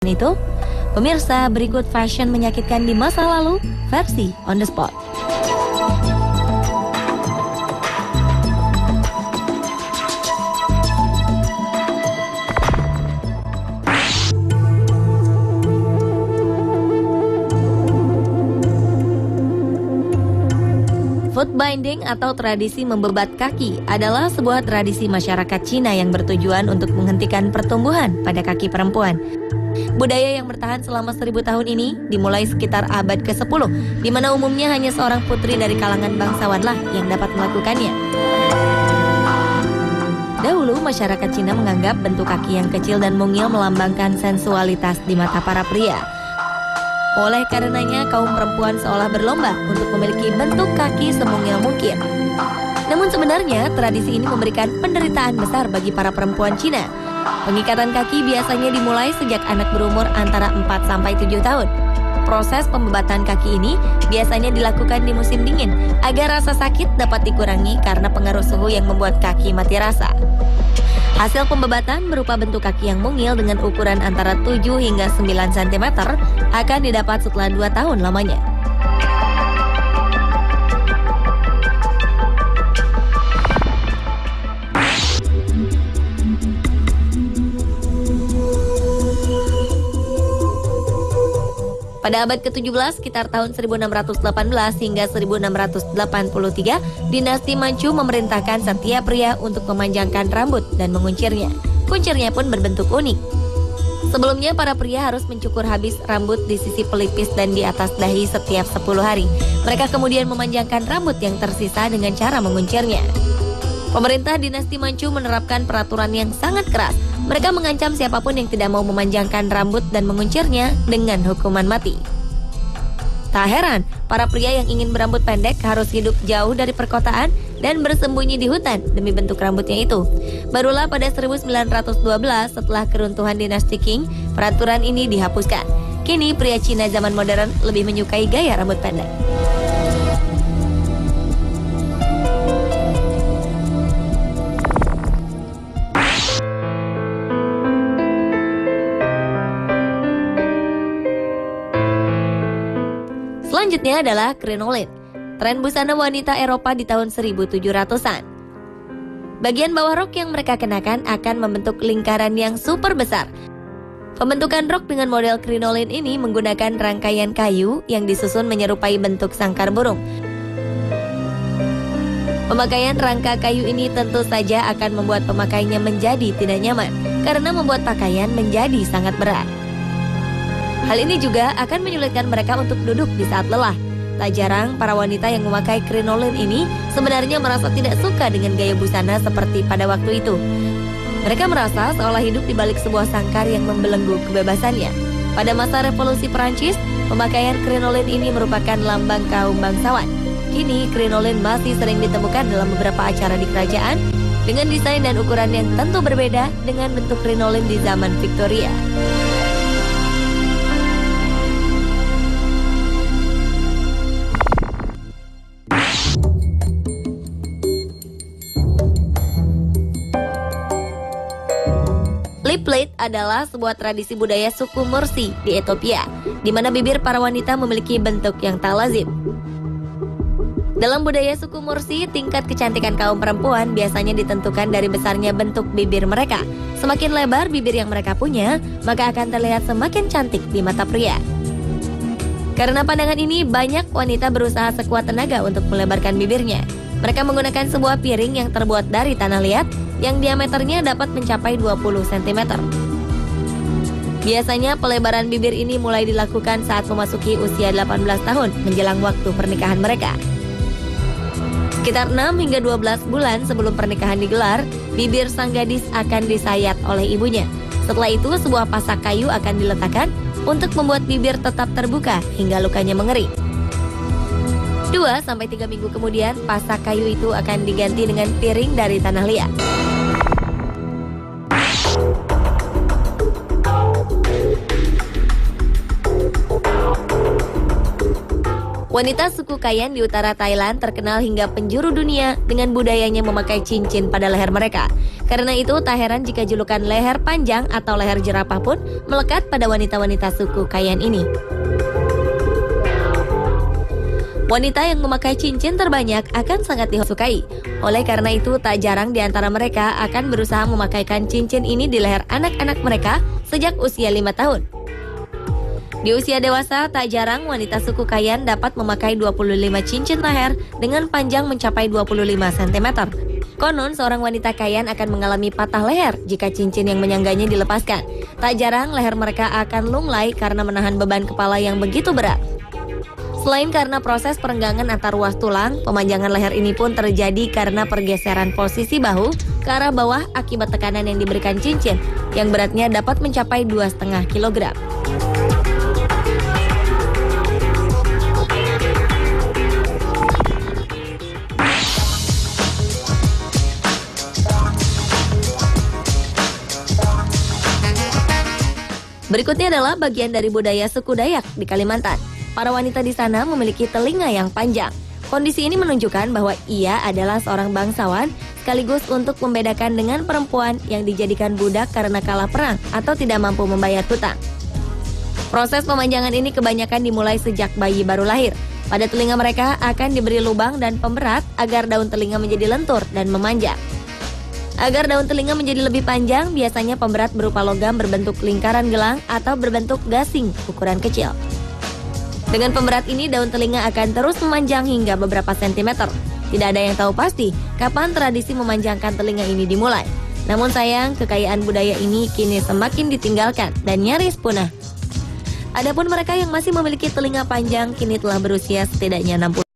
itu? Pemirsa, berikut fashion menyakitkan di masa lalu versi On The Spot. Foot binding atau tradisi membebat kaki adalah sebuah tradisi masyarakat Cina yang bertujuan untuk menghentikan pertumbuhan pada kaki perempuan. Budaya yang bertahan selama 1000 tahun ini dimulai sekitar abad ke-10, di mana umumnya hanya seorang putri dari kalangan bangsawanlah yang dapat melakukannya. Dahulu, masyarakat Cina menganggap bentuk kaki yang kecil dan mungil melambangkan sensualitas di mata para pria. Oleh karenanya, kaum perempuan seolah berlomba untuk memiliki bentuk kaki semungil mungkin. Namun sebenarnya, tradisi ini memberikan penderitaan besar bagi para perempuan Cina. Pengikatan kaki biasanya dimulai sejak anak berumur antara 4-7 tahun. Proses pembebatan kaki ini biasanya dilakukan di musim dingin agar rasa sakit dapat dikurangi karena pengaruh suhu yang membuat kaki mati rasa. Hasil pembebatan berupa bentuk kaki yang mungil dengan ukuran antara 7 hingga 9 cm akan didapat setelah 2 tahun lamanya. Pada abad ke-17, sekitar tahun 1618 hingga 1683, dinasti Manchu memerintahkan setiap pria untuk memanjangkan rambut dan menguncirnya. Kuncirnya pun berbentuk unik. Sebelumnya, para pria harus mencukur habis rambut di sisi pelipis dan di atas dahi setiap 10 hari. Mereka kemudian memanjangkan rambut yang tersisa dengan cara menguncirnya. Pemerintah dinasti Manchu menerapkan peraturan yang sangat keras. Mereka mengancam siapapun yang tidak mau memanjangkan rambut dan menguncirnya dengan hukuman mati. Tak heran, para pria yang ingin berambut pendek harus hidup jauh dari perkotaan dan bersembunyi di hutan demi bentuk rambutnya itu. Barulah pada 1912 setelah keruntuhan dinasti Qing, peraturan ini dihapuskan. Kini pria Cina zaman modern lebih menyukai gaya rambut pendek. Selanjutnya adalah crinoline, tren busana wanita Eropa di tahun 1700-an. Bagian bawah rok yang mereka kenakan akan membentuk lingkaran yang super besar. Pembentukan rok dengan model crinoline ini menggunakan rangkaian kayu yang disusun menyerupai bentuk sangkar burung. Pemakaian rangka kayu ini tentu saja akan membuat pemakainya menjadi tidak nyaman, karena membuat pakaian menjadi sangat berat. Hal ini juga akan menyulitkan mereka untuk duduk di saat lelah. Tak jarang para wanita yang memakai crinoline ini sebenarnya merasa tidak suka dengan gaya busana seperti pada waktu itu. Mereka merasa seolah hidup di balik sebuah sangkar yang membelenggu kebebasannya. Pada masa revolusi Perancis, pemakaian crinoline ini merupakan lambang kaum bangsawan. Kini crinoline masih sering ditemukan dalam beberapa acara di kerajaan dengan desain dan ukuran yang tentu berbeda dengan bentuk crinoline di zaman Victoria. Lip plate adalah sebuah tradisi budaya suku Mursi di Ethiopia, di mana bibir para wanita memiliki bentuk yang tak lazim. Dalam budaya suku Mursi, tingkat kecantikan kaum perempuan biasanya ditentukan dari besarnya bentuk bibir mereka. Semakin lebar bibir yang mereka punya, maka akan terlihat semakin cantik di mata pria. Karena pandangan ini, banyak wanita berusaha sekuat tenaga untuk melebarkan bibirnya. Mereka menggunakan sebuah piring yang terbuat dari tanah liat yang diameternya dapat mencapai 20 cm. Biasanya pelebaran bibir ini mulai dilakukan saat memasuki usia 18 tahun menjelang waktu pernikahan mereka. Sekitar 6 hingga 12 bulan sebelum pernikahan digelar, bibir sang gadis akan disayat oleh ibunya. Setelah itu, sebuah pasak kayu akan diletakkan untuk membuat bibir tetap terbuka hingga lukanya mengering. 2-3 minggu kemudian, pasak kayu itu akan diganti dengan piring dari tanah liat. Wanita suku Kayan di utara Thailand terkenal hingga penjuru dunia dengan budayanya memakai cincin pada leher mereka. Karena itu, tak heran jika julukan leher panjang atau leher jerapah pun melekat pada wanita-wanita suku Kayan ini. Wanita yang memakai cincin terbanyak akan sangat disukai. Oleh karena itu, tak jarang di antara mereka akan berusaha memakaikan cincin ini di leher anak-anak mereka sejak usia 5 tahun. Di usia dewasa, tak jarang wanita suku Kayan dapat memakai 25 cincin leher dengan panjang mencapai 25 cm. Konon, seorang wanita Kayan akan mengalami patah leher jika cincin yang menyangganya dilepaskan. Tak jarang leher mereka akan lunglai karena menahan beban kepala yang begitu berat. Selain karena proses perenggangan antar ruas tulang, pemanjangan leher ini pun terjadi karena pergeseran posisi bahu ke arah bawah akibat tekanan yang diberikan cincin, yang beratnya dapat mencapai 2,5 kg. Berikutnya adalah bagian dari budaya suku Dayak di Kalimantan. Para wanita di sana memiliki telinga yang panjang. Kondisi ini menunjukkan bahwa ia adalah seorang bangsawan, sekaligus untuk membedakan dengan perempuan yang dijadikan budak karena kalah perang atau tidak mampu membayar hutang. Proses pemanjangan ini kebanyakan dimulai sejak bayi baru lahir. Pada telinga mereka akan diberi lubang dan pemberat agar daun telinga menjadi lentur dan memanjang. Agar daun telinga menjadi lebih panjang, biasanya pemberat berupa logam berbentuk lingkaran gelang atau berbentuk gasing ukuran kecil. Dengan pemberat ini, daun telinga akan terus memanjang hingga beberapa sentimeter. Tidak ada yang tahu pasti kapan tradisi memanjangkan telinga ini dimulai. Namun sayang, kekayaan budaya ini kini semakin ditinggalkan dan nyaris punah. Adapun mereka yang masih memiliki telinga panjang kini telah berusia setidaknya 60